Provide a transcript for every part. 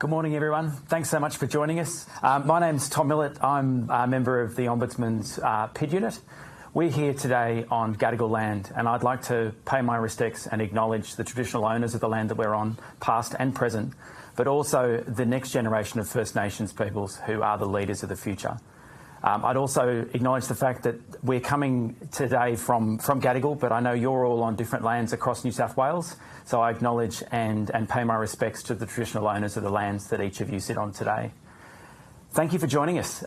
Good morning, everyone. Thanks so much for joining us. My name's Tom Millett. I'm a member of the Ombudsman's PID unit. We're here today on Gadigal land, and I'd like to pay my respects and acknowledge the traditional owners of the land that we're on, past and present, but also the next generation of First Nations peoples who are the leaders of the future. I'd also acknowledge the fact that we're coming today from Gadigal, but I know you're all on different lands across New South Wales, so I acknowledge and pay my respects to the traditional owners of the lands that each of you sit on today. Thank you for joining us.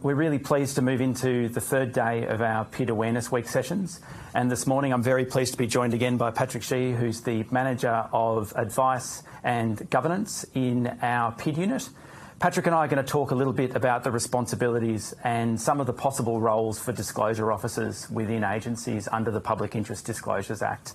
We're really pleased to move into the third day of our PID Awareness Week sessions, and this morning I'm very pleased to be joined again by Patrick Shee, who's the Manager of Advice and Governance in our PID unit. Patrick and I are going to talk a little bit about the responsibilities and some of the possible roles for disclosure officers within agencies under the Public Interest Disclosures Act.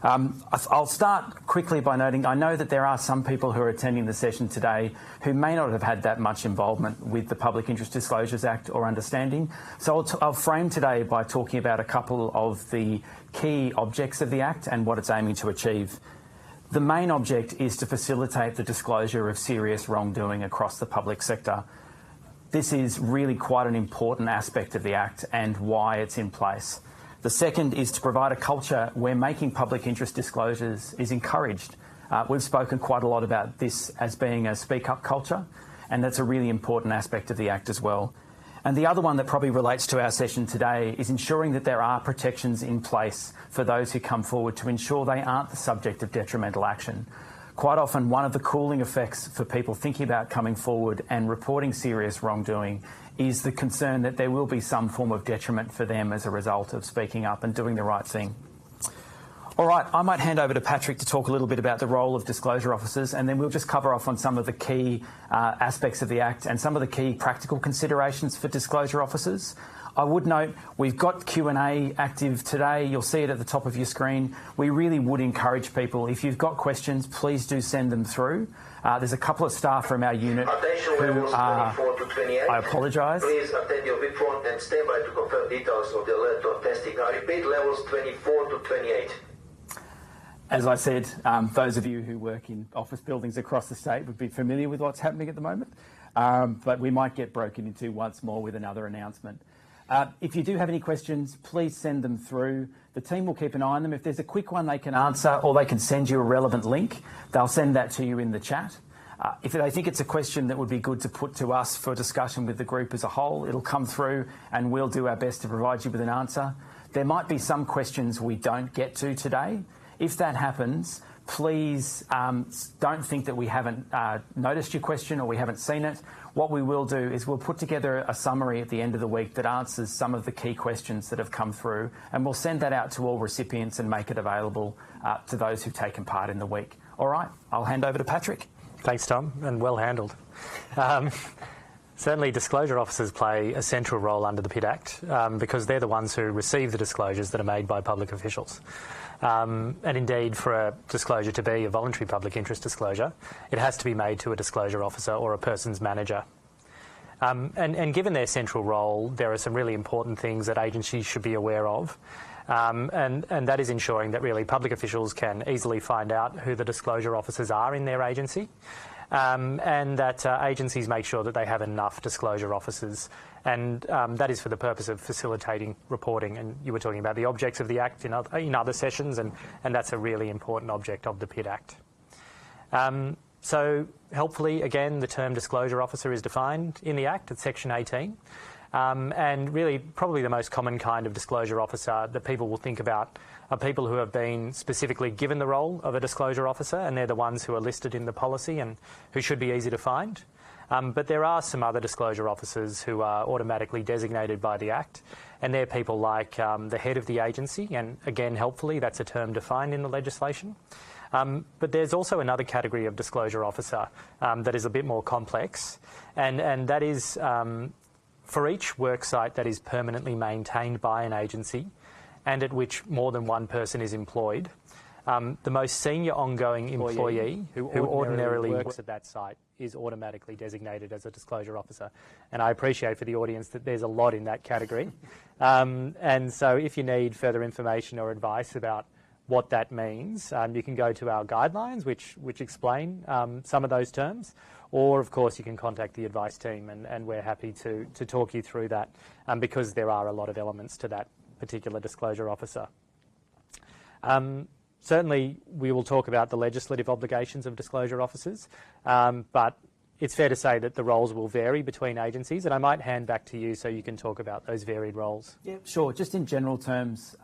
I'll start quickly by noting I know that there are some people who are attending the session today who may not have had that much involvement with the Public Interest Disclosures Act or understanding. So I'll frame today by talking about a couple of the key objects of the Act and what it's aiming to achieve. The main object is to facilitate the disclosure of serious wrongdoing across the public sector. This is really quite an important aspect of the Act and why it's in place. The second is to provide a culture where making public interest disclosures is encouraged. We've spoken quite a lot about this as being a speak-up culture, and that's a really important aspect of the Act as well. And the other one that probably relates to our session today is ensuring that there are protections in place for those who come forward to ensure they aren't the subject of detrimental action. Quite often, one of the cooling effects for people thinking about coming forward and reporting serious wrongdoing is the concern that there will be some form of detriment for them as a result of speaking up and doing the right thing. All right, I might hand over to Patrick to talk a little bit about the role of disclosure officers, and then we'll just cover off on some of the key aspects of the Act and some of the key practical considerations for disclosure officers. I would note we've got Q&A active today. You'll see it at the top of your screen. We really would encourage people, if you've got questions, please do send them through. There's a couple of staff from our unit who are... I apologise. Please attend your VIP phone and stand by to confirm details of the alert or testing. I repeat, levels 24 to 28. As I said, those of you who work in office buildings across the state would be familiar with what's happening at the moment, but we might get broken into once more with another announcement. If you do have any questions, please send them through. The team will keep an eye on them. If there's a quick one they can answer or they can send you a relevant link, they'll send that to you in the chat. If they think it's a question that would be good to put to us for discussion with the group as a whole, it'll come through and we'll do our best to provide you with an answer. There might be some questions we don't get to today. If that happens, please don't think that we haven't noticed your question or we haven't seen it. What we will do is we'll put together a summary at the end of the week that answers some of the key questions that have come through, and we'll send that out to all recipients and make it available to those who've taken part in the week. All right, I'll hand over to Patrick. Thanks, Tom, and well handled. Certainly disclosure officers play a central role under the PID Act because they're the ones who receive the disclosures that are made by public officials. And indeed, for a disclosure to be a voluntary public interest disclosure, it has to be made to a disclosure officer or a person's manager. And given their central role, there are some really important things that agencies should be aware of. And that is ensuring that really public officials can easily find out who the disclosure officers are in their agency. And that agencies make sure that they have enough disclosure officers. And that is for the purpose of facilitating reporting. And you were talking about the objects of the Act in other sessions, and that's a really important object of the PID Act. So helpfully, again, the term disclosure officer is defined in the Act at Section 18. And really, probably the most common kind of disclosure officer that people will think about are people who have been specifically given the role of a disclosure officer, and they're the ones who are listed in the policy and who should be easy to find. But there are some other disclosure officers who are automatically designated by the Act, and they're people like the head of the agency, and again, helpfully, that's a term defined in the legislation. But there's also another category of disclosure officer that is a bit more complex, and that is for each worksite that is permanently maintained by an agency and at which more than one person is employed, the most senior ongoing employee who ordinarily works at that site is automatically designated as a disclosure officer. And I appreciate for the audience that there's a lot in that category. And so if you need further information or advice about what that means, you can go to our guidelines, which explain some of those terms, or of course you can contact the advice team, and we're happy to talk you through that, because there are a lot of elements to that particular disclosure officer. Certainly we will talk about the legislative obligations of disclosure officers, but it's fair to say that the roles will vary between agencies, and I might hand back to you so you can talk about those varied roles. Yeah, sure. Just in general terms,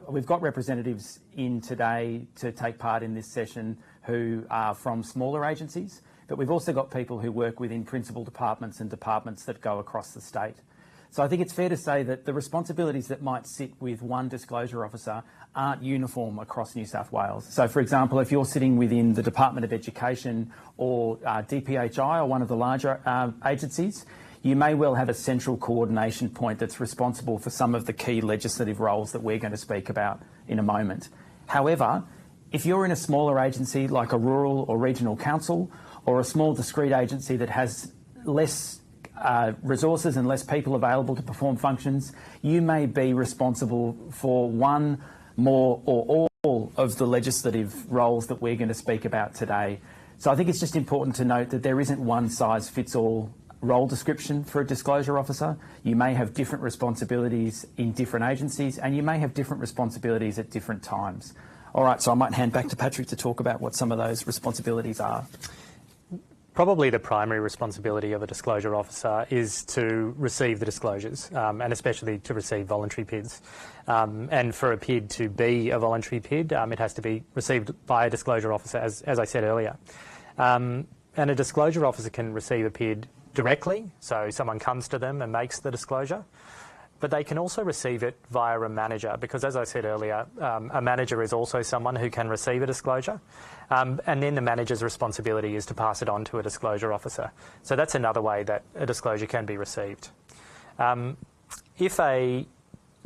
we've got representatives in today to take part in this session who are from smaller agencies, but we've also got people who work within principal departments and departments that go across the state. So I think it's fair to say that the responsibilities that might sit with one disclosure officer aren't uniform across New South Wales. So, for example, if you're sitting within the Department of Education or DPHI or one of the larger agencies, you may well have a central coordination point that's responsible for some of the key legislative roles that we're going to speak about in a moment. However, if you're in a smaller agency like a rural or regional council, or a small discrete agency that has less resources and less people available to perform functions, you may be responsible for one, more or all of the legislative roles that we're going to speak about today. So I think it's just important to note that there isn't one size fits all role description for a disclosure officer. You may have different responsibilities in different agencies, and you may have different responsibilities at different times. All right, so I might hand back to Patrick to talk about what some of those responsibilities are. Probably the primary responsibility of a disclosure officer is to receive the disclosures, and especially to receive voluntary PIDs. And for a PID to be a voluntary PID, it has to be received by a disclosure officer, as I said earlier. And a disclosure officer can receive a PID directly, so someone comes to them and makes the disclosure. But they can also receive it via a manager, because as I said earlier, a manager is also someone who can receive a disclosure. And then the manager's responsibility is to pass it on to a disclosure officer. So that's another way that a disclosure can be received. If a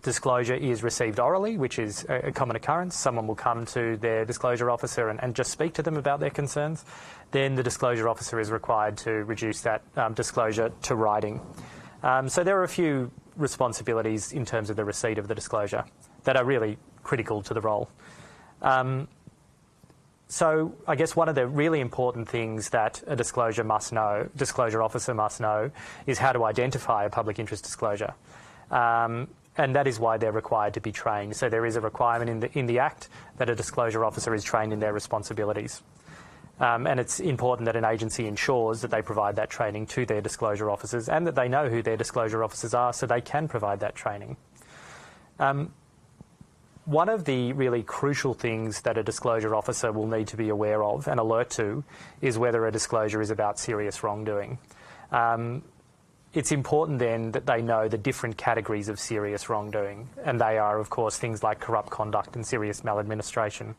disclosure is received orally, which is a common occurrence, someone will come to their disclosure officer and just speak to them about their concerns, then the disclosure officer is required to reduce that disclosure to writing. So there are a few responsibilities in terms of the receipt of the disclosure that are really critical to the role. So I guess one of the really important things that a disclosure officer must know, is how to identify a public interest disclosure. And that is why they're required to be trained. So there is a requirement in the Act that a disclosure officer is trained in their responsibilities. And it's important that an agency ensures that they provide that training to their disclosure officers, and that they know who their disclosure officers are so they can provide that training. One of the really crucial things that a disclosure officer will need to be aware of and alert to is whether a disclosure is about serious wrongdoing. It's important then that they know the different categories of serious wrongdoing, and they are, of course, things like corrupt conduct and serious maladministration.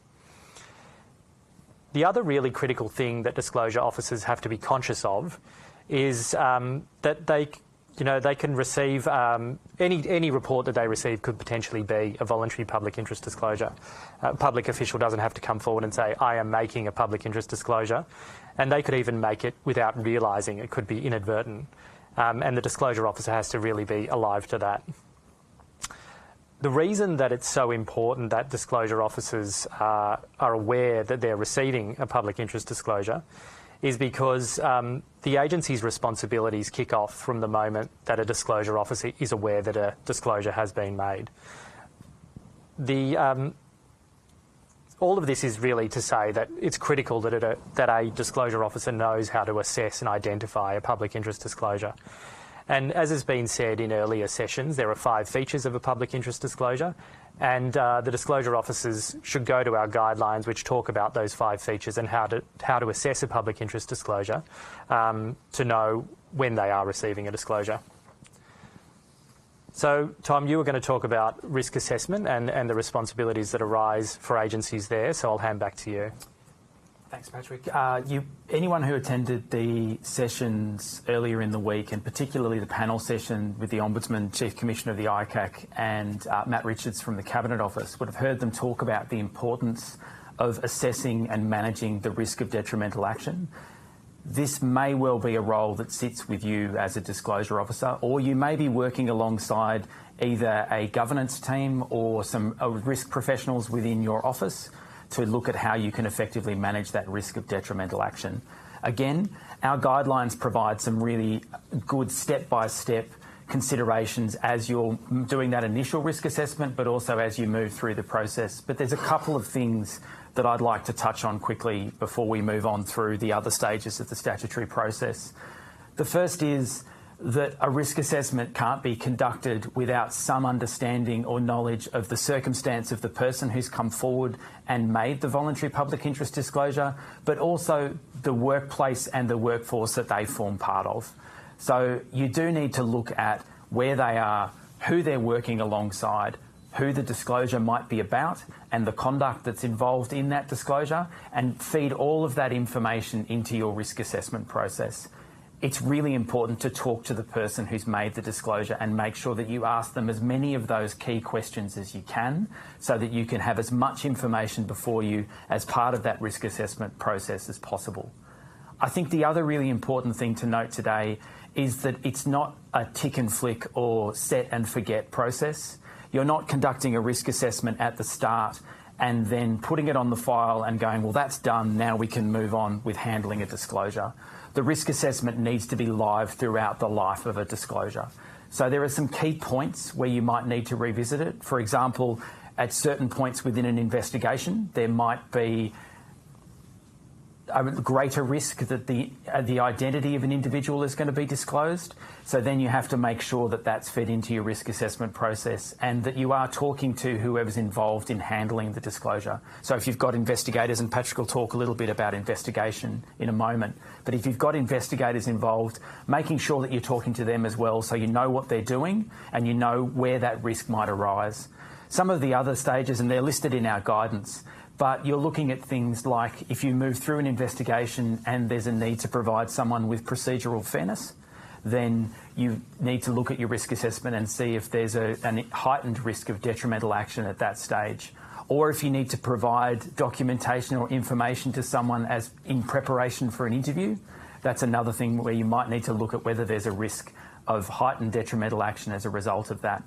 The other really critical thing that disclosure officers have to be conscious of is that they can receive any report that they receive could potentially be a voluntary public interest disclosure. A public official doesn't have to come forward and say, I am making a public interest disclosure, and they could even make it without realising. It could be inadvertent, and the disclosure officer has to really be alive to that. The reason that it's so important that disclosure officers are aware that they're receiving a public interest disclosure is because the agency's responsibilities kick off from the moment that a disclosure officer is aware that a disclosure has been made. All of this is really to say that it's critical that a disclosure officer knows how to assess and identify a public interest disclosure. And as has been said in earlier sessions, there are 5 features of a public interest disclosure, and the disclosure officers should go to our guidelines which talk about those 5 features and how to assess a public interest disclosure to know when they are receiving a disclosure. So, Tom, you were going to talk about risk assessment and the responsibilities that arise for agencies there, so I'll hand back to you. Thanks, Patrick. Anyone who attended the sessions earlier in the week, and particularly the panel session with the Ombudsman, Chief Commissioner of the ICAC, and Matt Richards from the Cabinet Office, would have heard them talk about the importance of assessing and managing the risk of detrimental action. this may well be a role that sits with you as a disclosure officer, or you may be working alongside either a governance team or some risk professionals within your office to look at how you can effectively manage that risk of detrimental action. Again, our guidelines provide some really good step-by-step considerations as you're doing that initial risk assessment, but also as you move through the process. But there's a couple of things that I'd like to touch on quickly before we move on through the other stages of the statutory process. The first is that a risk assessment can't be conducted without some understanding or knowledge of the circumstance of the person who's come forward and made the voluntary public interest disclosure, but also the workplace and the workforce that they form part of. So you do need to look at where they are, who they're working alongside, who the disclosure might be about, and the conduct that's involved in that disclosure, and feed all of that information into your risk assessment process. It's really important to talk to the person who's made the disclosure and make sure that you ask them as many of those key questions as you can, so that you can have as much information before you as part of that risk assessment process as possible. I think the other really important thing to note today is that it's not a tick and flick or set and forget process. You're not conducting a risk assessment at the start and then putting it on the file and going, well, that's done, now we can move on with handling a disclosure. The risk assessment needs to be live throughout the life of a disclosure. So there are some key points where you might need to revisit it. For example, at certain points within an investigation, there might be a greater risk that the identity of an individual is going to be disclosed. So then you have to make sure that that's fed into your risk assessment process and that you are talking to whoever's involved in handling the disclosure. So if you've got investigators, and Patrick will talk a little bit about investigation in a moment, but if you've got investigators involved, making sure that you're talking to them as well so you know what they're doing and you know where that risk might arise. Some of the other stages, and they're listed in our guidance, but you're looking at things like if you move through an investigation and there's a need to provide someone with procedural fairness, then you need to look at your risk assessment and see if there's a heightened risk of detrimental action at that stage. Or if you need to provide documentation or information to someone as in preparation for an interview, that's another thing where you might need to look at whether there's a risk of heightened detrimental action as a result of that.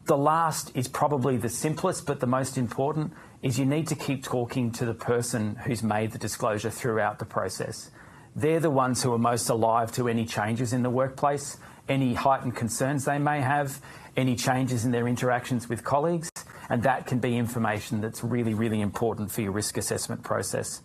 The last is probably the simplest, but the most important, is you need to keep talking to the person who's made the disclosure throughout the process. They're the ones who are most alive to any changes in the workplace, any heightened concerns they may have, any changes in their interactions with colleagues, and that can be information that's really, really important for your risk assessment process.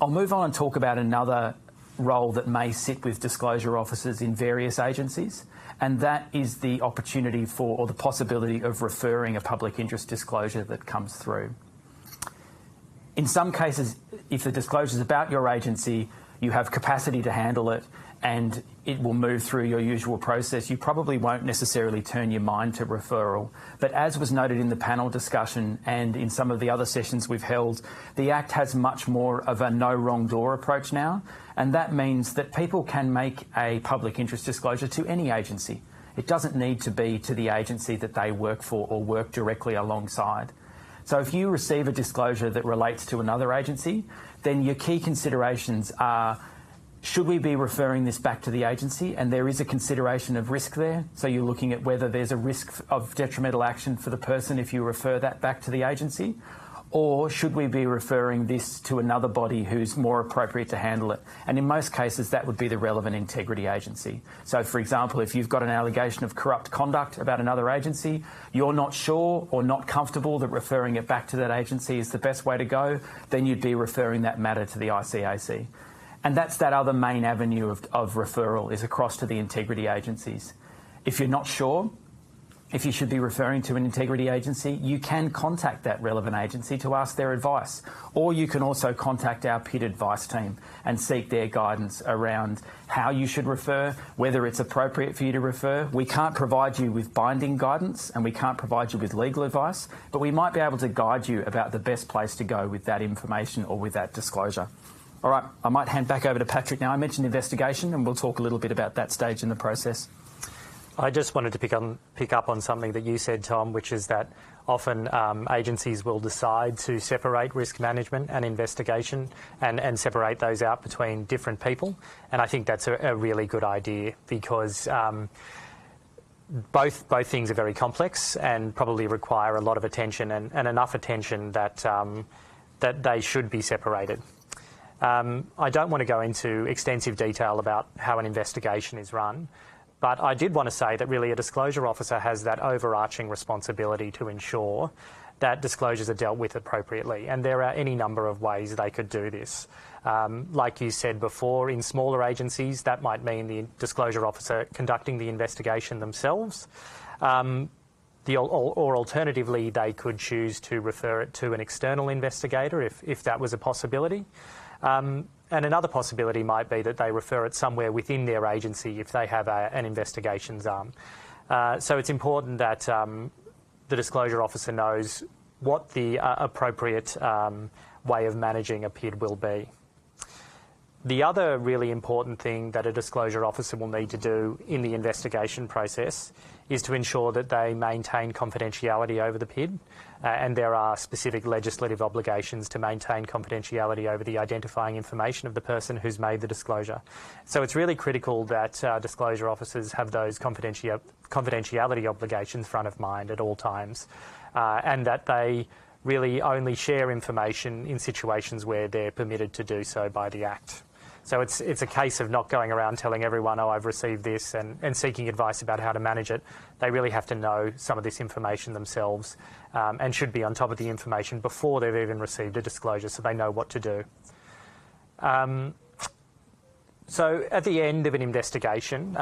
I'll move on and talk about another role that may sit with disclosure officers in various agencies, and that is the opportunity for, or the possibility of referring a public interest disclosure that comes through. In some cases, if the disclosure is about your agency, you have capacity to handle it and it will move through your usual process, you probably won't necessarily turn your mind to referral. But as was noted in the panel discussion and in some of the other sessions we've held, the Act has much more of a no wrong door approach now, and that means that people can make a public interest disclosure to any agency. It doesn't need to be to the agency that they work for or work directly alongside. So if you receive a disclosure that relates to another agency, then your key considerations are, should we be referring this back to the agency? And there is a consideration of risk there. So you're looking at whether there's a risk of detrimental action for the person if you refer that back to the agency. Or should we be referring this to another body who's more appropriate to handle it? And in most cases, that would be the relevant integrity agency. So, for example, if you've got an allegation of corrupt conduct about another agency, you're not sure or not comfortable that referring it back to that agency is the best way to go, then you'd be referring that matter to the ICAC. And that's that other main avenue of referral, is across to the integrity agencies. If you're not sure if you should be referring to an integrity agency, you can contact that relevant agency to ask their advice. Or you can also contact our PID advice team and seek their guidance around how you should refer, whether it's appropriate for you to refer. We can't provide you with binding guidance and we can't provide you with legal advice, but we might be able to guide you about the best place to go with that information or with that disclosure. All right, I might hand back over to Patrick now. I mentioned investigation and we'll talk a little bit about that stage in the process. I just wanted to pick up on something that you said, Tom, which is that often agencies will decide to separate risk management and investigation and separate those out between different people. And I think that's a really good idea because both things are very complex and probably require a lot of attention and enough attention that they should be separated. I don't want to go into extensive detail about how an investigation is run, but I did want to say that really a disclosure officer has that overarching responsibility to ensure that disclosures are dealt with appropriately, and there are any number of ways they could do this. Like you said before, in smaller agencies, that might mean the disclosure officer conducting the investigation themselves, or alternatively, they could choose to refer it to an external investigator if that was a possibility. And another possibility might be that they refer it somewhere within their agency if they have an investigations arm. So it's important that the disclosure officer knows what the appropriate way of managing a PID will be. The other really important thing that a disclosure officer will need to do in the investigation process is to ensure that they maintain confidentiality over the PID, and there are specific legislative obligations to maintain confidentiality over the identifying information of the person who's made the disclosure. So it's really critical that disclosure officers have those confidentiality obligations front of mind at all times, and that they really only share information in situations where they're permitted to do so by the Act. So it's a case of not going around telling everyone, oh, I've received this, and seeking advice about how to manage it. They really have to know some of this information themselves and should be on top of the information before they've even received a disclosure so they know what to do. So at the end of an investigation,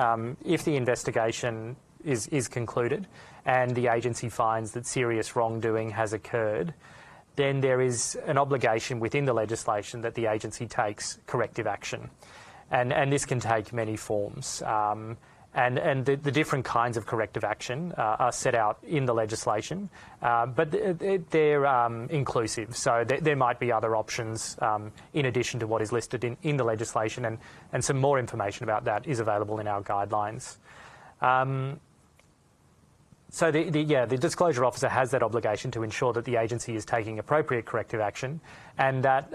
if the investigation is concluded and the agency finds that serious wrongdoing has occurred, then there is an obligation within the legislation that the agency takes corrective action. And this can take many forms. And the different kinds of corrective action are set out in the legislation, but they're inclusive. So there might be other options in addition to what is listed in the legislation, and some more information about that is available in our guidelines. So the disclosure officer has that obligation to ensure that the agency is taking appropriate corrective action, and that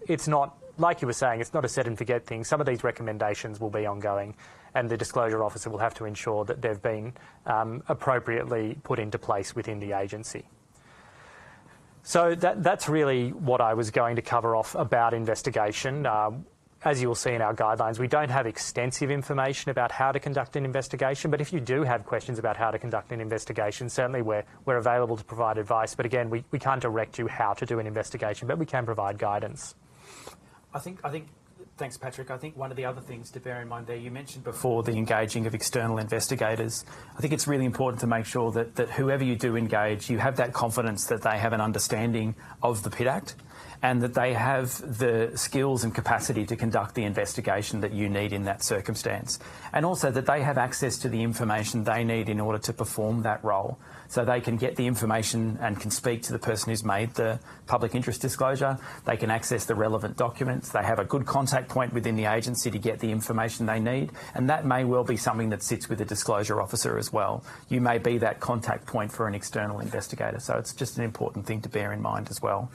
it's not, like you were saying, it's not a set and forget thing. Some of these recommendations will be ongoing, and the disclosure officer will have to ensure that they've been appropriately put into place within the agency. So that's really what I was going to cover off about investigation. As you will see in our guidelines, we don't have extensive information about how to conduct an investigation, but if you do have questions about how to conduct an investigation, certainly we're available to provide advice. But again, we can't direct you how to do an investigation, but we can provide guidance. I think, thanks, Patrick. I think one of the other things to bear in mind there, you mentioned before the engaging of external investigators. I think it's really important to make sure that whoever you do engage, you have that confidence that they have an understanding of the PID Act, and that they have the skills and capacity to conduct the investigation that you need in that circumstance. And also that they have access to the information they need in order to perform that role. So they can get the information and can speak to the person who's made the public interest disclosure. They can access the relevant documents. They have a good contact point within the agency to get the information they need. And that may well be something that sits with the disclosure officer as well. You may be that contact point for an external investigator. So it's just an important thing to bear in mind as well.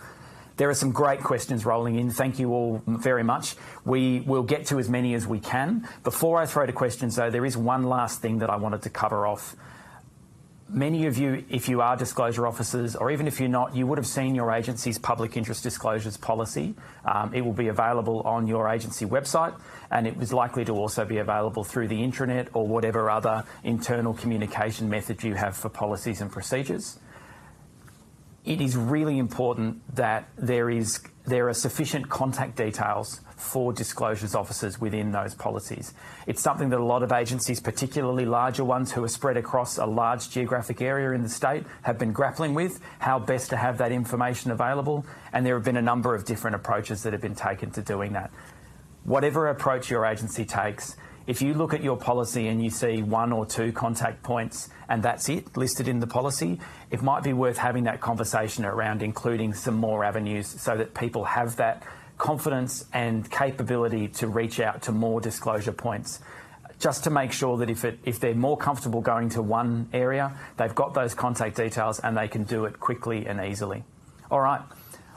There are some great questions rolling in. Thank you all very much. We will get to as many as we can. Before I throw to questions, though, there is one last thing that I wanted to cover off. Many of you, if you are disclosure officers, or even if you're not, you would have seen your agency's public interest disclosures policy. It will be available on your agency website, and it was likely to also be available through the intranet or whatever other internal communication method you have for policies and procedures. It is really important that there are sufficient contact details for disclosures officers within those policies. It's something that a lot of agencies, particularly larger ones who are spread across a large geographic area in the state, have been grappling with, how best to have that information available, and there have been a number of different approaches that have been taken to doing that. Whatever approach your agency takes, if you look at your policy and you see 1 or 2 contact points and that's it listed in the policy, it might be worth having that conversation around including some more avenues so that people have that confidence and capability to reach out to more disclosure points. just to make sure that if they're more comfortable going to one area, they've got those contact details and they can do it quickly and easily. All right,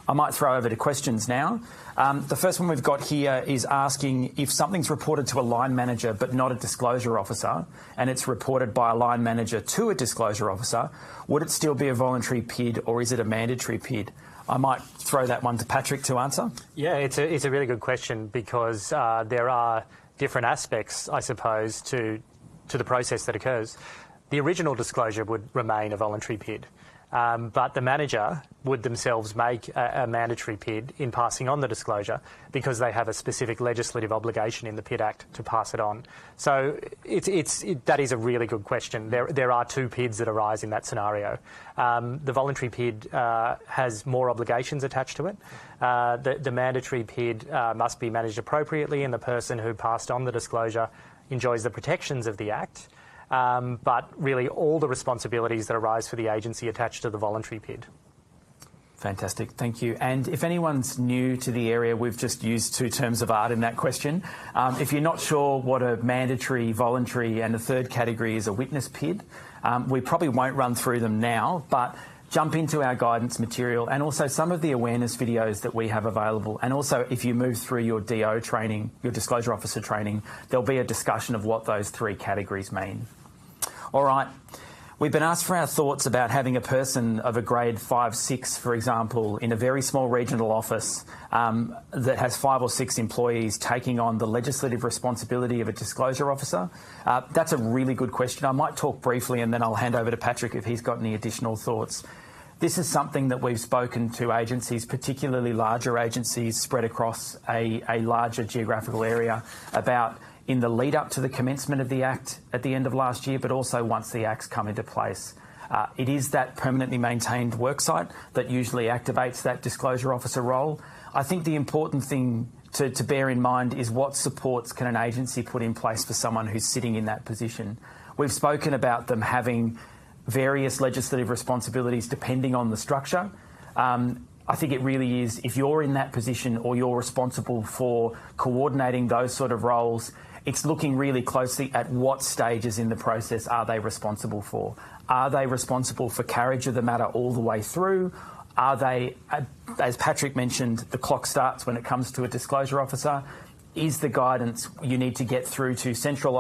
I might throw over to questions now. The first one we've got here is asking if something's reported to a line manager but not a disclosure officer, and it's reported by a line manager to a disclosure officer, would it still be a voluntary PID or is it a mandatory PID? I might throw that one to Patrick to answer. Yeah, it's a really good question because there are different aspects, I suppose, to the process that occurs. The original disclosure would remain a voluntary PID. But the manager would themselves make a mandatory PID in passing on the disclosure because they have a specific legislative obligation in the PID Act to pass it on. So that is a really good question. There are two PIDs that arise in that scenario. The voluntary PID has more obligations attached to it. The mandatory PID must be managed appropriately, and the person who passed on the disclosure enjoys the protections of the Act. But really all the responsibilities that arise for the agency attached to the voluntary PID. Fantastic, thank you. And if anyone's new to the area, we've just used two terms of art in that question. If you're not sure what a mandatory, voluntary and a third category is a witness PID, we probably won't run through them now, but jump into our guidance material and also some of the awareness videos that we have available. And also if you move through your DO training, your disclosure officer training, there'll be a discussion of what those three categories mean. All right, we've been asked for our thoughts about having a person of a grade 5, 6, for example, in a very small regional office that has 5 or 6 employees taking on the legislative responsibility of a disclosure officer. That's a really good question. I might talk briefly and then I'll hand over to Patrick if he's got any additional thoughts. This is something that we've spoken to agencies, particularly larger agencies spread across a larger geographical area, about in the lead up to the commencement of the Act at the end of last year, but also once the Act's come into place. It is that permanently maintained worksite that usually activates that disclosure officer role. I think the important thing to bear in mind is what supports can an agency put in place for someone who's sitting in that position. We've spoken about them having various legislative responsibilities depending on the structure. I think it really is, if you're in that position or you're responsible for coordinating those sort of roles, it's looking really closely at what stages in the process are they responsible for. Are they responsible for carriage of the matter all the way through? Are they, as Patrick mentioned, the clock starts when it comes to a disclosure officer? Is the guidance you need to get through to central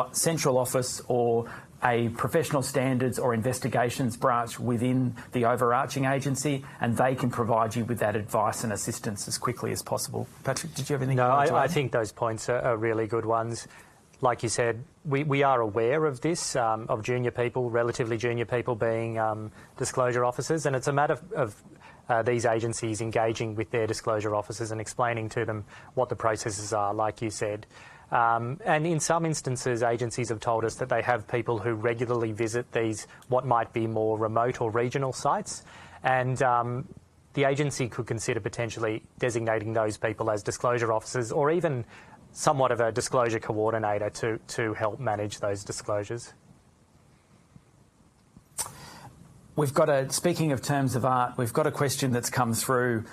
office or a professional standards or investigations branch within the overarching agency, and they can provide you with that advice and assistance as quickly as possible. Patrick, did you have anything to add? No, I think those points are really good ones. Like you said, we are aware of this, of junior people, relatively junior people being disclosure officers, and it's a matter of these agencies engaging with their disclosure officers and explaining to them what the processes are, like you said. And in some instances, agencies have told us that they have people who regularly visit these, what might be more remote or regional sites, and the agency could consider potentially designating those people as disclosure officers or even somewhat of a disclosure coordinator to help manage those disclosures. We've got speaking of terms of art, we've got a question that's come through.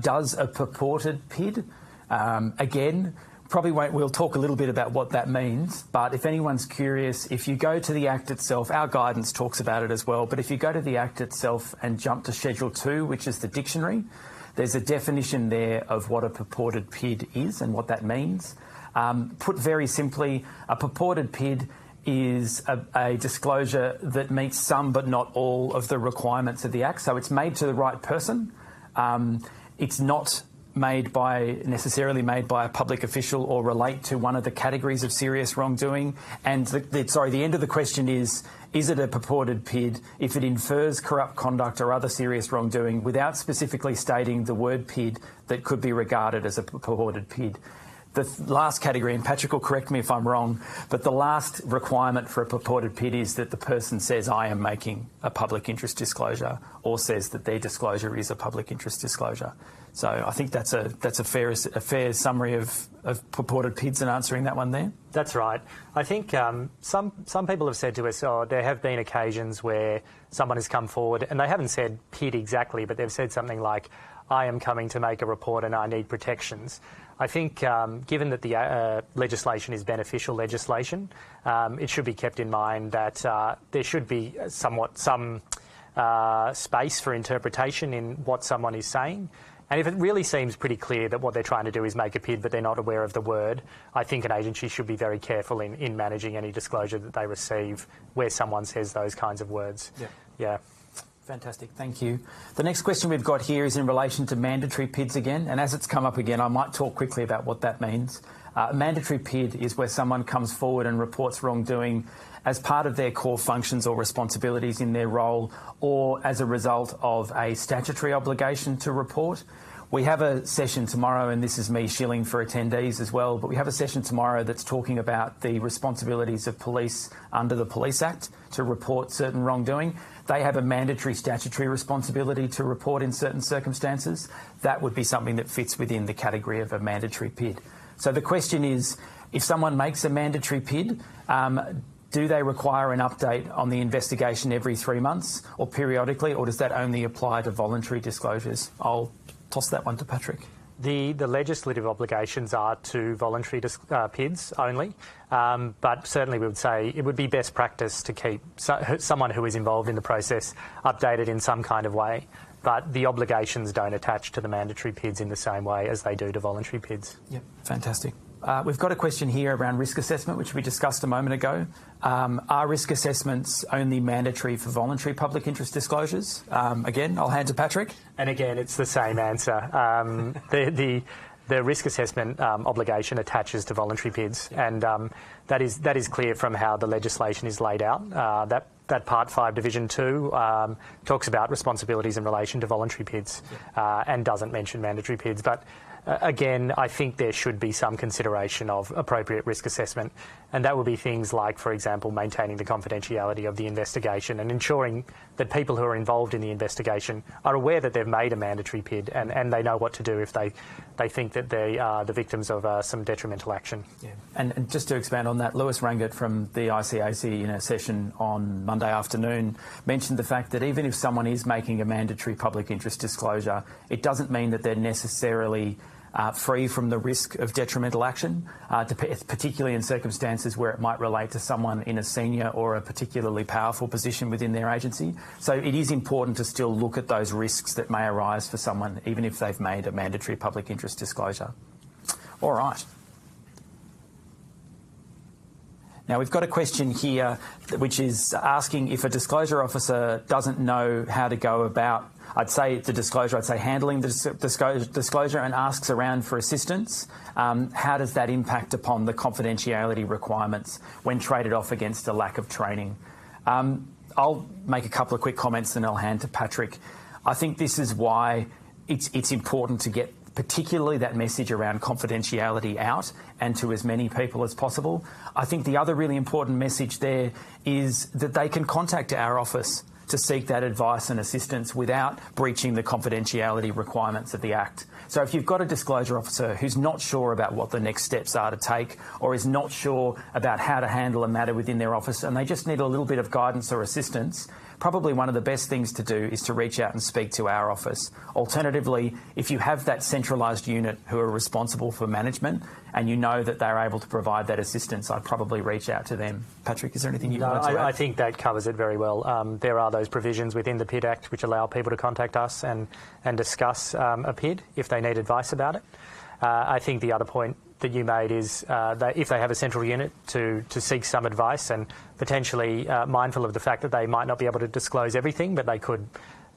Does a purported PID, again, we'll talk a little bit about what that means, but if anyone's curious, if you go to the Act itself, our guidance talks about it as well, but if you go to the Act itself and jump to Schedule 2, which is the dictionary, there's a definition there of what a purported PID is and what that means. Put very simply, a purported PID is a disclosure that meets some but not all of the requirements of the Act. So it's made to the right person. It's not necessarily made by a public official or relate to one of the categories of serious wrongdoing. And the end of the question is it a purported PID if it infers corrupt conduct or other serious wrongdoing without specifically stating the word PID that could be regarded as a purported PID? The last category, and Patrick will correct me if I'm wrong, but the last requirement for a purported PID is that the person says, I am making a public interest disclosure, or says that their disclosure is a public interest disclosure. So I think that's a fair summary of purported PIDs and answering that one there. That's right. I think some people have said to us, there have been occasions where someone has come forward, and they haven't said PID exactly, but they've said something like, I am coming to make a report and I need protections. I think given that the legislation is beneficial legislation, it should be kept in mind that there should be some space for interpretation in what someone is saying. And if it really seems pretty clear that what they're trying to do is make a PID but they're not aware of the word, I think an agency should be very careful in managing any disclosure that they receive where someone says those kinds of words. Yeah. Fantastic, thank you. The next question we've got here is in relation to mandatory PIDs again, and as it's come up again, I might talk quickly about what that means. Mandatory PID is where someone comes forward and reports wrongdoing as part of their core functions or responsibilities in their role, or as a result of a statutory obligation to report. We have a session tomorrow, and this is me shilling for attendees as well, but we have a session tomorrow that's talking about the responsibilities of police under the Police Act to report certain wrongdoing. They have a mandatory statutory responsibility to report in certain circumstances. That would be something that fits within the category of a mandatory PID. So the question is, if someone makes a mandatory PID, do they require an update on the investigation every 3 months or periodically, or does that only apply to voluntary disclosures? I'll toss that one to Patrick. The legislative obligations are to voluntary PIDs only, but certainly we would say it would be best practice to keep someone who is involved in the process updated in some kind of way, but the obligations don't attach to the mandatory PIDs in the same way as they do to voluntary PIDs. Yep, fantastic. We've got a question here around risk assessment, which we discussed a moment ago. Are risk assessments only mandatory for voluntary public interest disclosures? Again, I'll hand to Patrick. And again, it's the same answer. The risk assessment obligation attaches to voluntary PIDs, and that is clear from how the legislation is laid out. That Part 5 Division 2 talks about responsibilities in relation to voluntary PIDs and doesn't mention mandatory PIDs. But again, I think there should be some consideration of appropriate risk assessment, and that would be things like, for example, maintaining the confidentiality of the investigation and ensuring that people who are involved in the investigation are aware that they've made a mandatory PID and they know what to do if they think that they are the victims of some detrimental action. Yeah. And just to expand on that, Lewis Rangat from the ICAC in a session on Monday afternoon mentioned the fact that even if someone is making a mandatory public interest disclosure, it doesn't mean that they're necessarily free from the risk of detrimental action, particularly in circumstances where it might relate to someone in a senior or a particularly powerful position within their agency. So it is important to still look at those risks that may arise for someone, even if they've made a mandatory public interest disclosure. All right. Now, we've got a question here which is asking if a disclosure officer doesn't know how to go about, handling the disclosure and asks around for assistance, how does that impact upon the confidentiality requirements when traded off against a lack of training? I'll make a couple of quick comments and I'll hand to Patrick. I think this is why it's important to get particularly that message around confidentiality out and to as many people as possible. I think the other really important message there is that they can contact our office to seek that advice and assistance without breaching the confidentiality requirements of the Act. So if you've got a disclosure officer who's not sure about what the next steps are to take or is not sure about how to handle a matter within their office and they just need a little bit of guidance or assistance, probably one of the best things to do is to reach out and speak to our office. Alternatively, if you have that centralised unit who are responsible for management and you know that they're able to provide that assistance, I'd probably reach out to them. Patrick, is there anything you want to add? I think that covers it very well. There are those provisions within the PID Act which allow people to contact us and discuss a PID if they need advice about it. I think the other point that you made is that if they have a central unit to seek some advice and potentially mindful of the fact that they might not be able to disclose everything, but they could,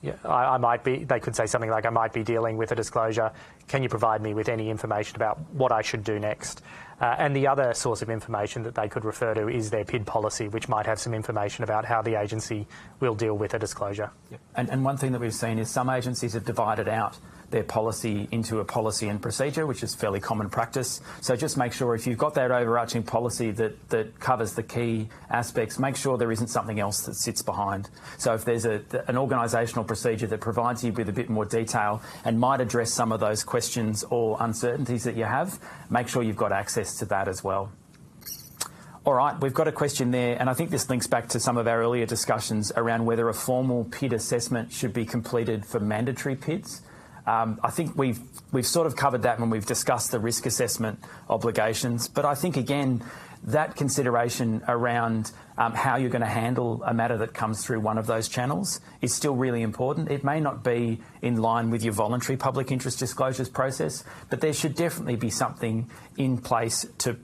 they could say something like, I might be dealing with a disclosure. Can you provide me with any information about what I should do next? And the other source of information that they could refer to is their PID policy, which might have some information about how the agency will deal with a disclosure. Yep. And one thing that we've seen is some agencies have divided out their policy into a policy and procedure, which is fairly common practice. So just make sure if you've got that overarching policy that covers the key aspects, make sure there isn't something else that sits behind. So if there's an organisational procedure that provides you with a bit more detail and might address some of those questions or uncertainties that you have, make sure you've got access to that as well. All right, we've got a question there, and I think this links back to some of our earlier discussions around whether a formal PID assessment should be completed for mandatory PIDs. I think we've sort of covered that when we've discussed the risk assessment obligations. But I think, again, that consideration around how you're going to handle a matter that comes through one of those channels is still really important. It may not be in line with your voluntary public interest disclosures process, but there should definitely be something in place to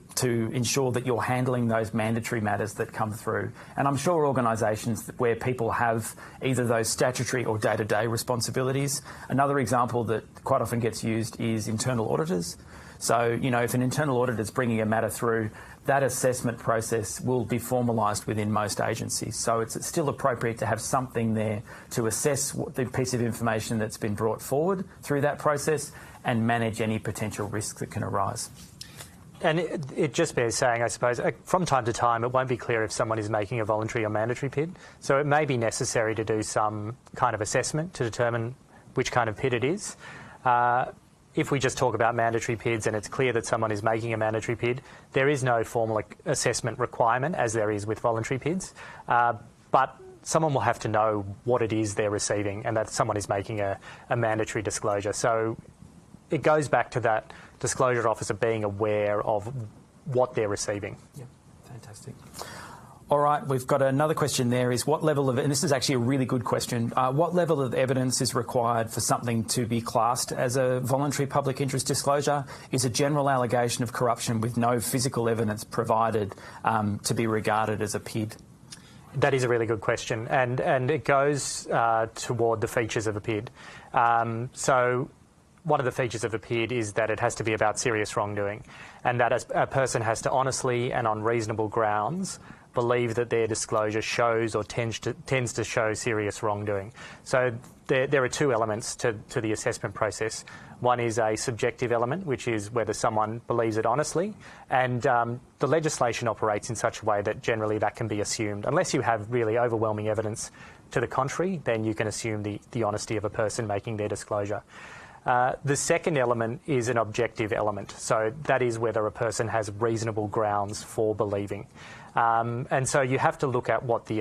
ensure that you're handling those mandatory matters that come through. And I'm sure organisations where people have either those statutory or day-to-day responsibilities. Another example that quite often gets used is internal auditors. So, you know, if an internal auditor is bringing a matter through, that assessment process will be formalised within most agencies. So it's still appropriate to have something there to assess the piece of information that's been brought forward through that process and manage any potential risk that can arise. And it just bears saying, I suppose, from time to time, it won't be clear if someone is making a voluntary or mandatory PID. So it may be necessary to do some kind of assessment to determine which kind of PID it is. If we just talk about mandatory PIDs and it's clear that someone is making a mandatory PID, there is no formal assessment requirement as there is with voluntary PIDs. But someone will have to know what it is they're receiving and that someone is making a mandatory disclosure. So it goes back to that disclosure officer being aware of what they're receiving. Yeah, fantastic. All right, we've got another question there is what level of, and this is actually a really good question, what level of evidence is required for something to be classed as a voluntary public interest disclosure? Is a general allegation of corruption with no physical evidence provided to be regarded as a PID? That is a really good question, and it goes toward the features of a PID. So one of the features of a PID is that it has to be about serious wrongdoing, and that a person has to honestly and on reasonable grounds believe that their disclosure shows or tends to show serious wrongdoing. So there are two elements to the assessment process. One is a subjective element, which is whether someone believes it honestly, and the legislation operates in such a way that generally that can be assumed. Unless you have really overwhelming evidence to the contrary, then you can assume the honesty of a person making their disclosure. The second element is an objective element, so that is whether a person has reasonable grounds for believing. And so you have to look at what the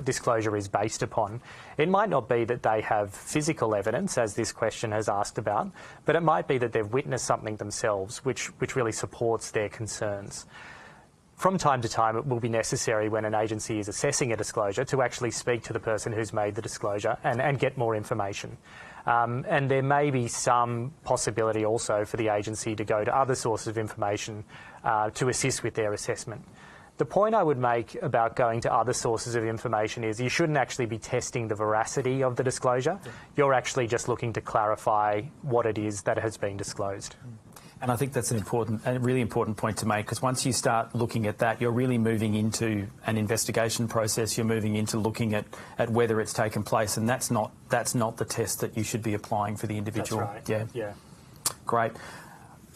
disclosure is based upon. It might not be that they have physical evidence, as this question has asked about, but it might be that they've witnessed something themselves which really supports their concerns. From time to time, it will be necessary when an agency is assessing a disclosure to actually speak to the person who's made the disclosure and get more information. And there may be some possibility also for the agency to go to other sources of information to assist with their assessment. The point I would make about going to other sources of information is you shouldn't actually be testing the veracity of the disclosure. Yeah. You're actually just looking to clarify what it is that has been disclosed. And I think that's a really important point to make, because once you start looking at that, you're really moving into an investigation process. You're moving into looking at whether it's taken place, and that's not the test that you should be applying for the individual. That's right. Yeah. Great.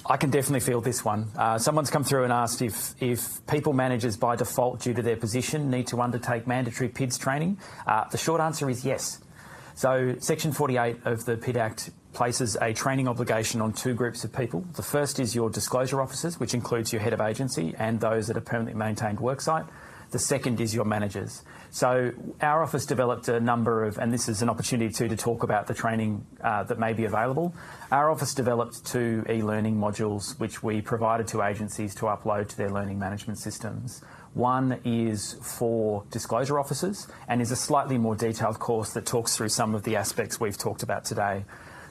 I can definitely feel this one. Someone's come through and asked if people managers by default, due to their position, need to undertake mandatory PIDs training. The short answer is yes. So Section 48 of the PID Act places a training obligation on two groups of people. The first is your disclosure officers, which includes your head of agency and those at a permanently maintained worksite. The second is your managers. So our office developed a number of, and this is an opportunity to talk about the training that may be available. Our office developed 2 e-learning modules which we provided to agencies to upload to their learning management systems. One is for disclosure officers and is a slightly more detailed course that talks through some of the aspects we've talked about today.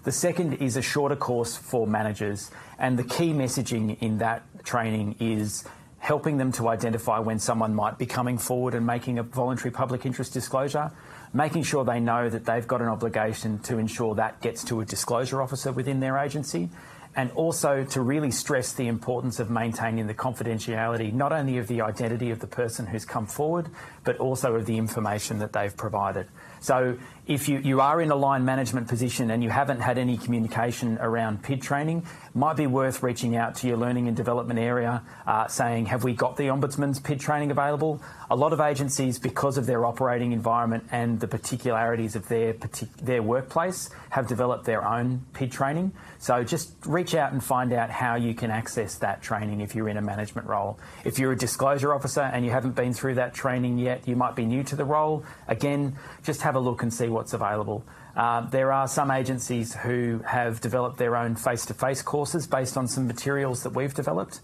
The second is a shorter course for managers, and the key messaging in that training is helping them to identify when someone might be coming forward and making a voluntary public interest disclosure, making sure they know that they've got an obligation to ensure that gets to a disclosure officer within their agency, and also to really stress the importance of maintaining the confidentiality, not only of the identity of the person who's come forward, but also of the information that they've provided. So if you are in a line management position and you haven't had any communication around PID training, it might be worth reaching out to your learning and development area saying, have we got the Ombudsman's PID training available? A lot of agencies, because of their operating environment and the particularities of their workplace, have developed their own PID training. So just reach out and find out how you can access that training if you're in a management role. If you're a disclosure officer and you haven't been through that training yet, you might be new to the role. Again, just have a look and see what's available. There are some agencies who have developed their own face-to-face courses based on some materials that we've developed.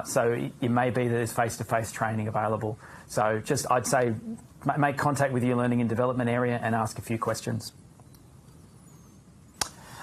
So it may be that there's face-to-face training available. So I'd say make contact with your learning and development area and ask a few questions.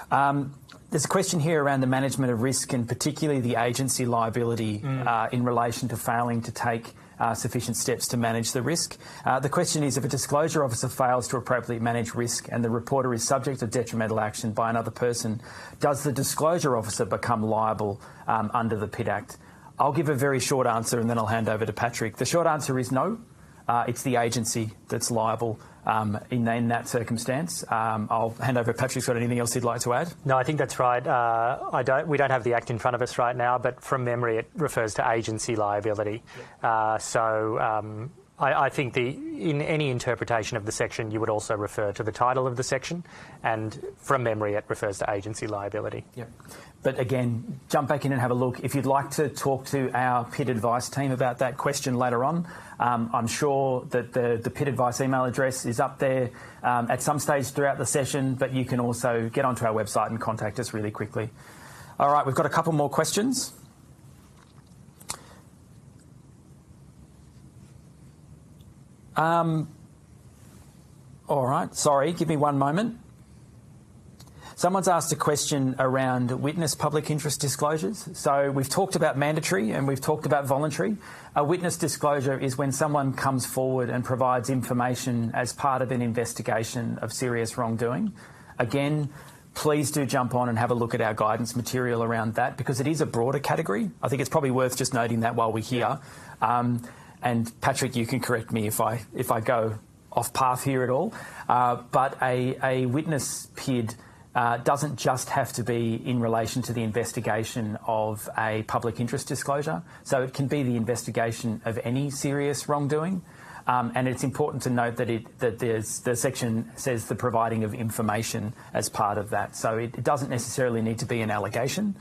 There's a question here around the management of risk and particularly the agency liability in relation to failing to take sufficient steps to manage the risk. The question is, if a disclosure officer fails to appropriately manage risk and the reporter is subject to detrimental action by another person, does the disclosure officer become liable under the PID Act? I'll give a very short answer and then I'll hand over to Patrick. The short answer is no. It's the agency that's liable in that circumstance. I'll hand over to Patrick. Got anything else he'd like to add? No, I think that's right. We don't have the Act in front of us right now, but from memory it refers to agency liability. Yep. I think in any interpretation of the section you would also refer to the title of the section, and from memory it refers to agency liability. Yep. But again, jump back in and have a look. If you'd like to talk to our PID advice team about that question later on, I'm sure that the PID advice email address is up there at some stage throughout the session, but you can also get onto our website and contact us really quickly. All right, we've got a couple more questions. All right, sorry, give me one moment. Someone's asked a question around witness public interest disclosures. So we've talked about mandatory and we've talked about voluntary. A witness disclosure is when someone comes forward and provides information as part of an investigation of serious wrongdoing. Again, please do jump on and have a look at our guidance material around that, because it is a broader category. I think it's probably worth just noting that while we're here. And Patrick, you can correct me if I go off path here at all. But a witness PID doesn't just have to be in relation to the investigation of a public interest disclosure. So it can be the investigation of any serious wrongdoing. And it's important to note that the section says the providing of information as part of that. So it doesn't necessarily need to be an allegation.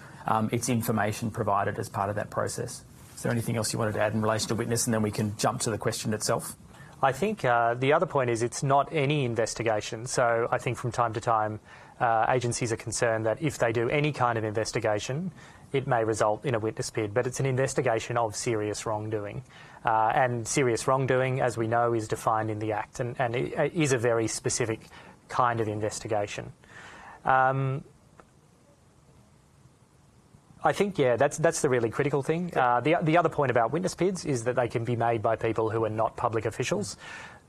It's information provided as part of that process. Is there anything else you wanted to add in relation to witness, and then we can jump to the question itself? I think the other point is it's not any investigation. So I think from time to time agencies are concerned that if they do any kind of investigation, it may result in a witness PID, but it's an investigation of serious wrongdoing. And serious wrongdoing, as we know, is defined in the Act, and it is a very specific kind of investigation. I think, yeah, that's the really critical thing. The other point about witness PIDs is that they can be made by people who are not public officials.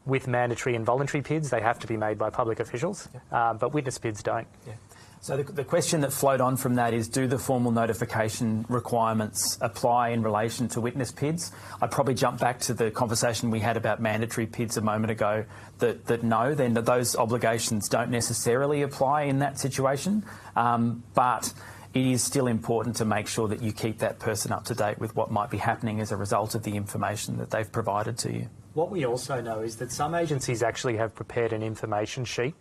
With mandatory and voluntary PIDs, they have to be made by public officials, but witness PIDs don't. Yeah. So the question that flowed on from that is, do the formal notification requirements apply in relation to witness PIDs? I'd probably jump back to the conversation we had about mandatory PIDs a moment ago, that no, then those obligations don't necessarily apply in that situation, but it is still important to make sure that you keep that person up to date with what might be happening as a result of the information that they've provided to you. What we also know is that some agencies actually have prepared an information sheet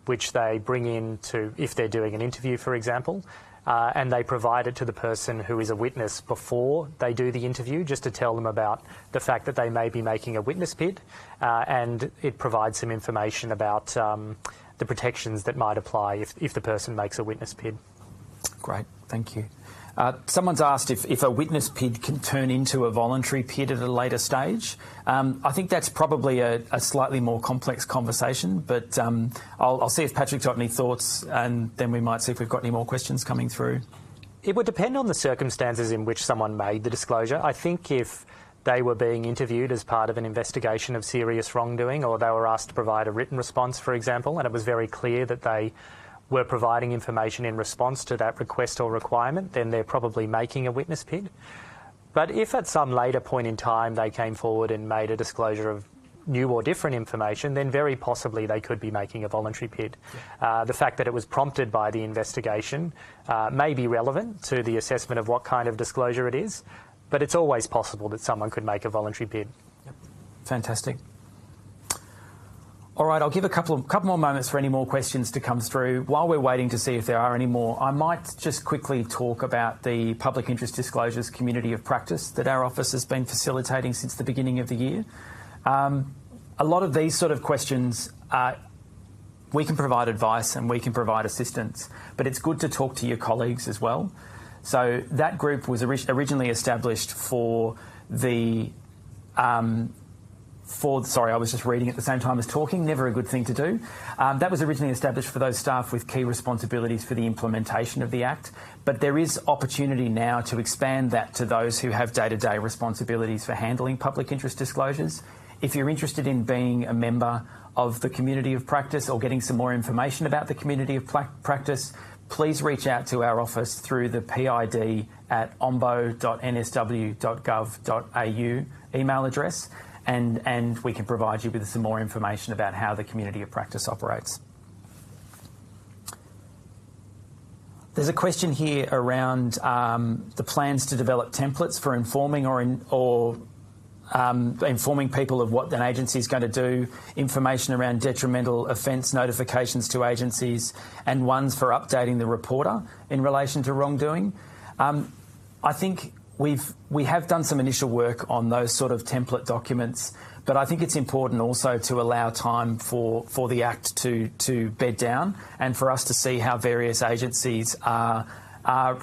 which they bring in to, if they're doing an interview, for example, and they provide it to the person who is a witness before they do the interview, just to tell them about the fact that they may be making a witness PID, and it provides some information about the protections that might apply if the person makes a witness PID. Great, thank you. Someone's asked if a witness PID can turn into a voluntary PID at a later stage. I think that's probably a slightly more complex conversation, but I'll see if Patrick's got any thoughts, and then we might see if we've got any more questions coming through. It would depend on the circumstances in which someone made the disclosure. I think if they were being interviewed as part of an investigation of serious wrongdoing, or they were asked to provide a written response, for example, and it was very clear that they were providing information in response to that request or requirement, then they're probably making a witness PID. But if at some later point in time they came forward and made a disclosure of new or different information, then very possibly they could be making a voluntary PID. The fact that it was prompted by the investigation may be relevant to the assessment of what kind of disclosure it is, but it's always possible that someone could make a voluntary PID. Yep. Fantastic. All right, I'll give a couple more moments for any more questions to come through. While we're waiting to see if there are any more, I might just quickly talk about the Public Interest Disclosures Community of Practice that our office has been facilitating since the beginning of the year. A lot of these sort of questions we can provide advice and we can provide assistance, but it's good to talk to your colleagues as well. So that group was originally established for the sorry, I was just reading at the same time as talking, never a good thing to do. That was originally established for those staff with key responsibilities for the implementation of the Act, but there is opportunity now to expand that to those who have day-to-day responsibilities for handling public interest disclosures. If you're interested in being a member of the community of practice or getting some more information about the community of practice, please reach out to our office through the PID at ombo.nsw.gov.au email address, and we can provide you with some more information about how the community of practice operates. There's a question here around the plans to develop templates for informing informing people of what an agency is going to do, information around detrimental offence notifications to agencies, and ones for updating the reporter in relation to wrongdoing. I think we have done some initial work on those sort of template documents, but I think it's important also to allow time for the Act to bed down and for us to see how various agencies are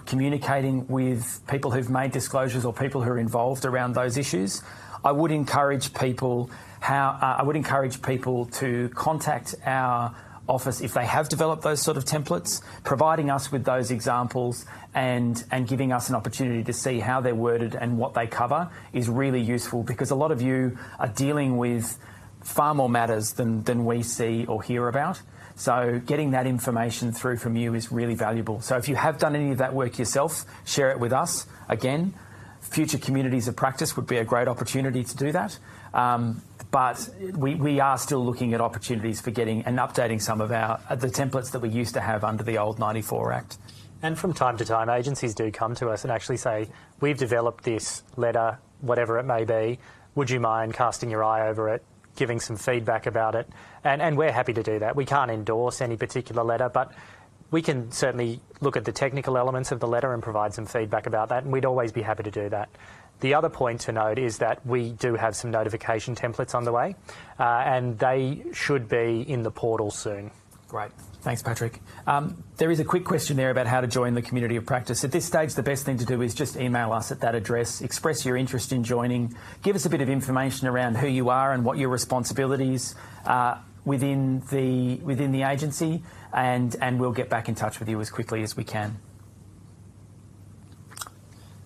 communicating with people who've made disclosures or people who are involved around those issues. I would encourage people to contact our office if they have developed those sort of templates, providing us with those examples and giving us an opportunity to see how they're worded and what they cover is really useful, because a lot of you are dealing with far more matters than we see or hear about. So getting that information through from you is really valuable. So if you have done any of that work yourself, share it with us. Again, future communities of practice would be a great opportunity to do that. But we are still looking at opportunities for getting and updating some of the templates that we used to have under the old 94 Act. And from time to time, agencies do come to us and actually say, we've developed this letter, whatever it may be, would you mind casting your eye over it, giving some feedback about it? And we're happy to do that. We can't endorse any particular letter, but we can certainly look at the technical elements of the letter and provide some feedback about that, and we'd always be happy to do that. The other point to note is that we do have some notification templates on the way, and they should be in the portal soon. Great. Thanks, Patrick. There is a quick question there about how to join the community of practice. At this stage, the best thing to do is just email us at that address, express your interest in joining, give us a bit of information around who you are and what your responsibilities are within the agency, and we'll get back in touch with you as quickly as we can.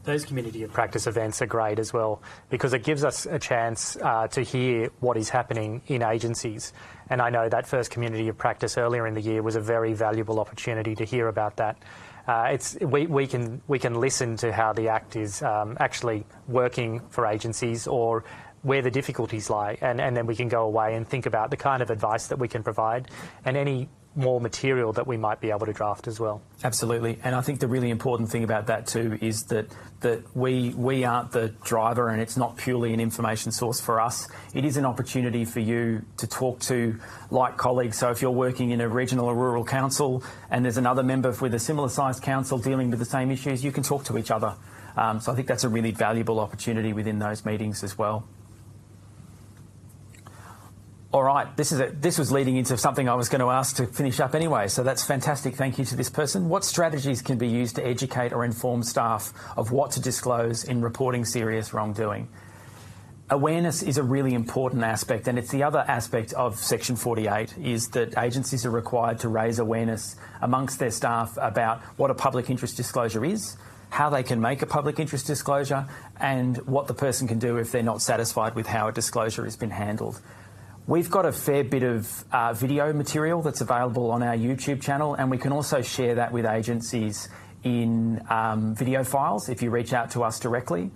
Those community of practice events are great as well, because it gives us a chance to hear what is happening in agencies. And I know that first community of practice earlier in the year was a very valuable opportunity to hear about that. We can listen to how the Act is actually working for agencies, or where the difficulties lie, and then we can go away and think about the kind of advice that we can provide and any more material that we might be able to draft as well. Absolutely. And I think the really important thing about that too is that we aren't the driver, and it's not purely an information source for us. It is an opportunity for you to talk to like colleagues. So if you're working in a regional or rural council and there's another member with a similar sized council dealing with the same issues, you can talk to each other. So I think that's a really valuable opportunity within those meetings as well. All right, this was leading into something I was going to ask to finish up anyway, so that's fantastic. Thank you to this person. What strategies can be used to educate or inform staff of what to disclose in reporting serious wrongdoing? Awareness is a really important aspect, and it's the other aspect of Section 48, is that agencies are required to raise awareness amongst their staff about what a public interest disclosure is, how they can make a public interest disclosure, and what the person can do if they're not satisfied with how a disclosure has been handled. We've got a fair bit of video material that's available on our YouTube channel, and we can also share that with agencies in video files if you reach out to us directly.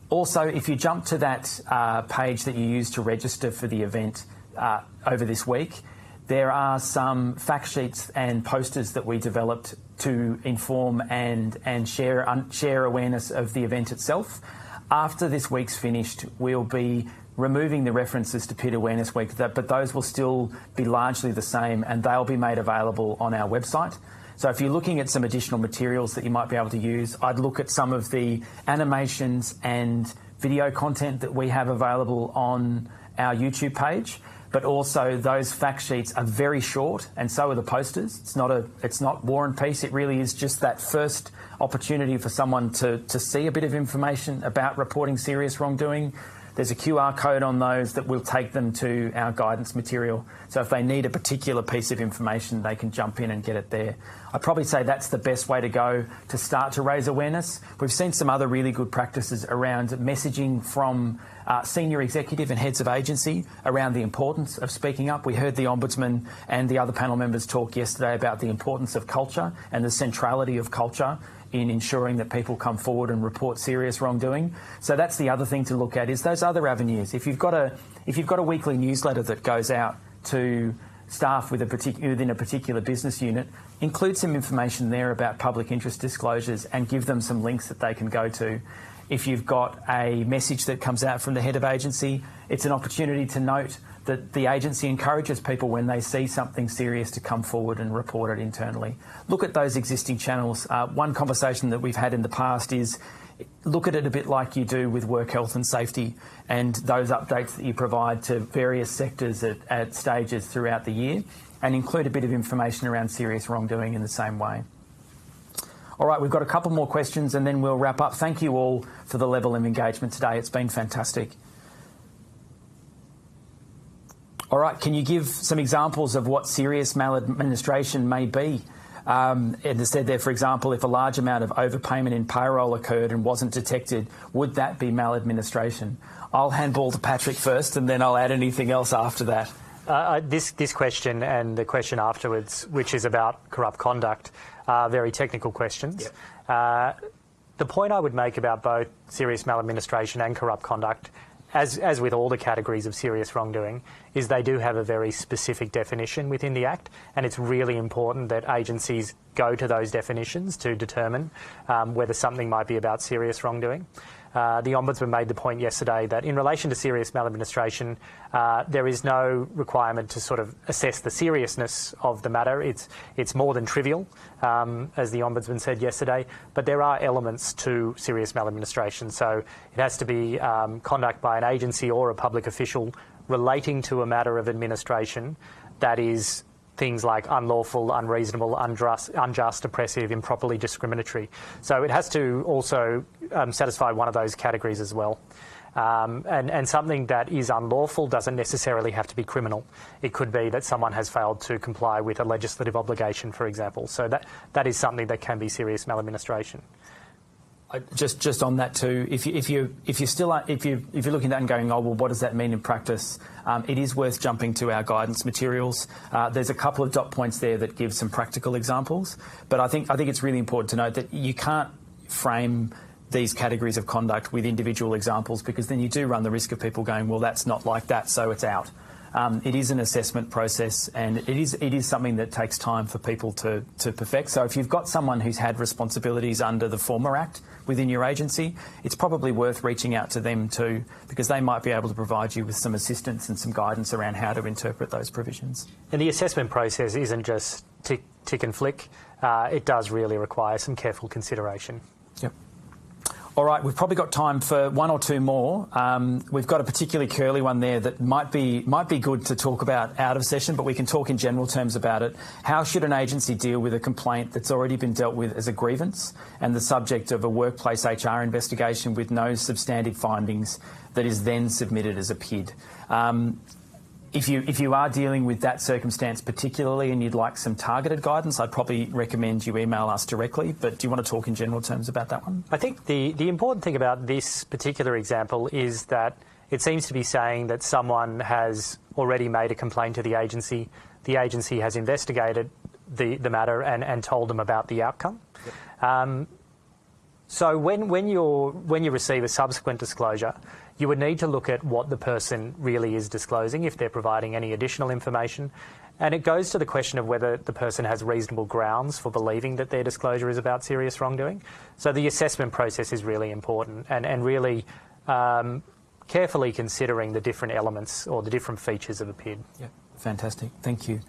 Also, if you jump to that page that you use to register for the event over this week, there are some fact sheets and posters that we developed to inform and share awareness of the event itself. After this week's finished, we'll be removing the references to PID Awareness Week, but those will still be largely the same, and they'll be made available on our website. So if you're looking at some additional materials that you might be able to use, I'd look at some of the animations and video content that we have available on our YouTube page. but also those fact sheets are very short, and so are the posters. It's not War and Peace. It really is just that first opportunity for someone to see a bit of information about reporting serious wrongdoing. There's a QR code on those that will take them to our guidance material. So if they need a particular piece of information, they can jump in and get it there. I'd probably say that's the best way to go to start to raise awareness. We've seen some other really good practices around messaging from senior executive and heads of agency around the importance of speaking up. We heard the Ombudsman and the other panel members talk yesterday about the importance of culture and the centrality of culture in ensuring that people come forward and report serious wrongdoing. So that's the other thing to look at, is those other avenues. If you've got a weekly newsletter that goes out to staff within a particular business unit, include some information there about public interest disclosures and give them some links that they can go to. If you've got a message that comes out from the head of agency, it's an opportunity to note that the agency encourages people when they see something serious to come forward and report it internally. Look at those existing channels. One conversation that we've had in the past is look at it a bit like you do with work health and safety and those updates that you provide to various sectors at stages throughout the year, and include a bit of information around serious wrongdoing in the same way. All right, we've got a couple more questions and then we'll wrap up. Thank you all for the level of engagement today. It's been fantastic. All right, can you give some examples of what serious maladministration may be? It said there, for example, if a large amount of overpayment in payroll occurred and wasn't detected, would that be maladministration? I'll handball to Patrick first and then I'll add anything else after that. This question and the question afterwards, which is about corrupt conduct, are very technical questions. Yep. The point I would make about both serious maladministration and corrupt conduct, as with all the categories of serious wrongdoing, is they do have a very specific definition within the Act, and it's really important that agencies go to those definitions to determine whether something might be about serious wrongdoing. The Ombudsman made the point yesterday that in relation to serious maladministration, there is no requirement to sort of assess the seriousness of the matter. It's more than trivial, as the Ombudsman said yesterday, but there are elements to serious maladministration. So it has to be conduct by an agency or a public official relating to a matter of administration that is things like unlawful, unreasonable, unjust, oppressive, improperly discriminatory. So it has to also satisfy one of those categories as well. And something that is unlawful doesn't necessarily have to be criminal. It could be that someone has failed to comply with a legislative obligation, for example. So that is something that can be serious maladministration. Just on that too, if you're looking at that and going, oh well, what does that mean in practice? It is worth jumping to our guidance materials. There's a couple of dot points there that give some practical examples, but I think it's really important to note that you can't frame these categories of conduct with individual examples, because then you do run the risk of people going, well, that's not like that, so it's out. It is an assessment process, and it is something that takes time for people to perfect. So if you've got someone who's had responsibilities under the former Act within your agency, it's probably worth reaching out to them too, because they might be able to provide you with some assistance and some guidance around how to interpret those provisions. And the assessment process isn't just tick and flick. It does really require some careful consideration. Yep. All right, we've probably got time for one or two more. We've got a particularly curly one there that might be good to talk about out of session, but we can talk in general terms about it. How should an agency deal with a complaint that's already been dealt with as a grievance and the subject of a workplace HR investigation with no substantive findings that is then submitted as a PID? If you are dealing with that circumstance particularly and you'd like some targeted guidance, I'd probably recommend you email us directly. But do you want to talk in general terms about that one? I think the important thing about this particular example is that it seems to be saying that someone has already made a complaint to the agency has investigated the matter and told them about the outcome. Yep. So when you receive a subsequent disclosure, you would need to look at what the person really is disclosing, if they're providing any additional information. And it goes to the question of whether the person has reasonable grounds for believing that their disclosure is about serious wrongdoing. So the assessment process is really important, and really carefully considering the different elements or the different features of a PID. Yeah, fantastic. Thank you.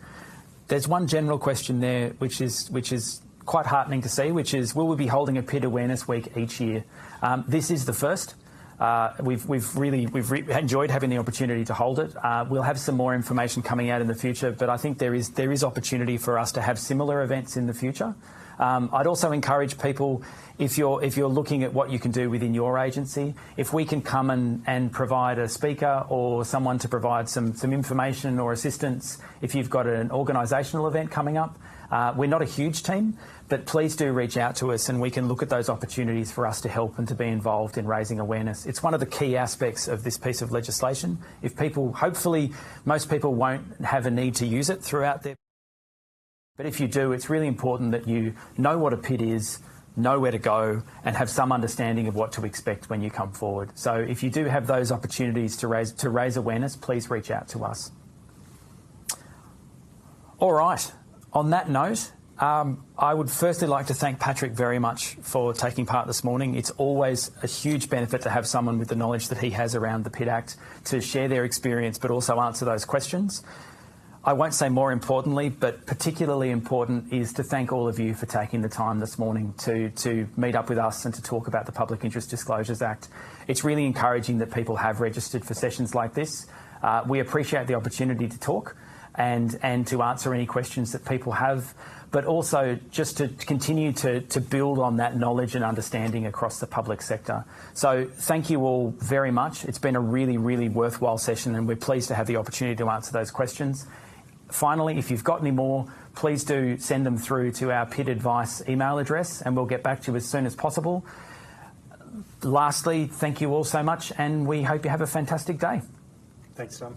There's one general question there which is quite heartening to see, which is, will we be holding a PID Awareness Week each year? This is the first. We've enjoyed having the opportunity to hold it. We'll have some more information coming out in the future, but I think there is opportunity for us to have similar events in the future. I'd also encourage people, if you're looking at what you can do within your agency, if we can come and provide a speaker or someone to provide some information or assistance, if you've got an organisational event coming up. We're not a huge team, but please do reach out to us and we can look at those opportunities for us to help and to be involved in raising awareness. It's one of the key aspects of this piece of legislation. If people, hopefully most people won't have a need to use it throughout their... But if you do, it's really important that you know what a PID is, know where to go and have some understanding of what to expect when you come forward. So if you do have those opportunities to raise awareness, please reach out to us. All right. On that note, I would firstly like to thank Patrick very much for taking part this morning. It's always a huge benefit to have someone with the knowledge that he has around the PID Act to share their experience but also answer those questions. I won't say more importantly, but particularly important is to thank all of you for taking the time this morning to meet up with us and to talk about the Public Interest Disclosures Act. It's really encouraging that people have registered for sessions like this. We appreciate the opportunity to talk and to answer any questions that people have, but also just to continue to build on that knowledge and understanding across the public sector. So thank you all very much. It's been a really, really worthwhile session and we're pleased to have the opportunity to answer those questions. Finally, if you've got any more, please do send them through to our PID Advice email address and we'll get back to you as soon as possible. Lastly, thank you all so much and we hope you have a fantastic day. Thanks, Tom.